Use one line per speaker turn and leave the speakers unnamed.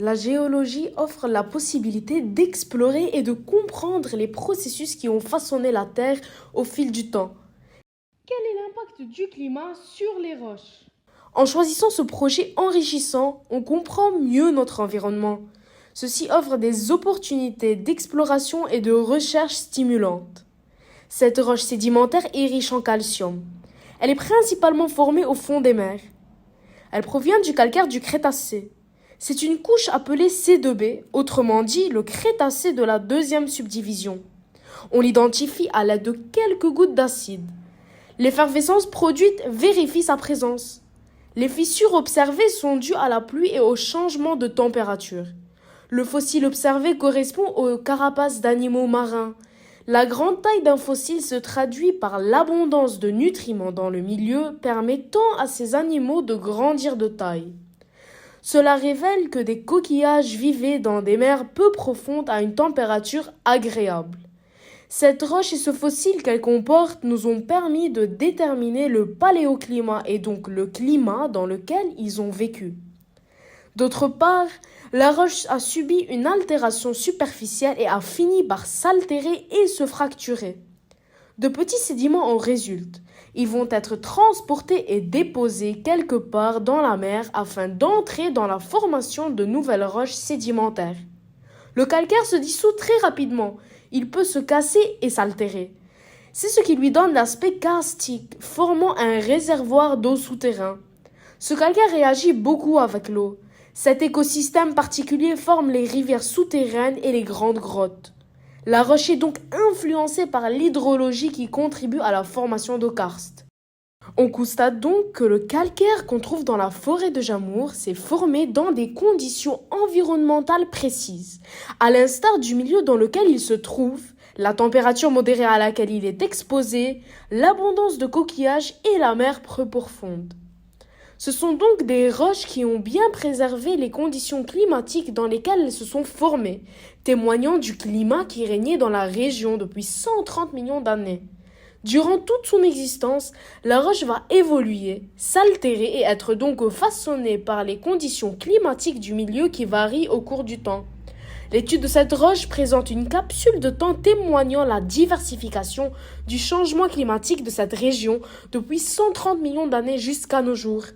La géologie offre la possibilité d'explorer et de comprendre les processus qui ont façonné la Terre au fil du temps.
Quel est l'impact du climat sur les roches?
En choisissant ce projet enrichissant, on comprend mieux notre environnement. Ceci offre des opportunités d'exploration et de recherche stimulantes. Cette roche sédimentaire est riche en calcium. Elle est principalement formée au fond des mers. Elle provient du calcaire du Crétacé. C'est une couche appelée C2B, autrement dit le Crétacé de la deuxième subdivision. On l'identifie à l'aide de quelques gouttes d'acide. L'effervescence produite vérifie sa présence. Les fissures observées sont dues à la pluie et au changement de température. Le fossile observé correspond aux carapaces d'animaux marins. La grande taille d'un fossile se traduit par l'abondance de nutriments dans le milieu permettant à ces animaux de grandir de taille. Cela révèle que des coquillages vivaient dans des mers peu profondes à une température agréable. Cette roche et ce fossile qu'elle comporte nous ont permis de déterminer le paléoclimat et donc le climat dans lequel ils ont vécu. D'autre part, la roche a subi une altération superficielle et a fini par s'altérer et se fracturer. De petits sédiments en résultent. Ils vont être transportés et déposés quelque part dans la mer afin d'entrer dans la formation de nouvelles roches sédimentaires. Le calcaire se dissout très rapidement. Il peut se casser et s'altérer. C'est ce qui lui donne l'aspect karstique, formant un réservoir d'eau souterrain. Ce calcaire réagit beaucoup avec l'eau. Cet écosystème particulier forme les rivières souterraines et les grandes grottes. La roche est donc influencée par l'hydrologie qui contribue à la formation d'eau karst. On constate donc que le calcaire qu'on trouve dans la forêt de Jamour s'est formé dans des conditions environnementales précises, à l'instar du milieu dans lequel il se trouve, la température modérée à laquelle il est exposé, l'abondance de coquillages et la mer peu profonde. Ce sont donc des roches qui ont bien préservé les conditions climatiques dans lesquelles elles se sont formées, témoignant du climat qui régnait dans la région depuis 130 millions d'années. Durant toute son existence, la roche va évoluer, s'altérer et être donc façonnée par les conditions climatiques du milieu qui varient au cours du temps. L'étude de cette roche présente une capsule de temps témoignant la diversification du changement climatique de cette région depuis 130 millions d'années jusqu'à nos jours.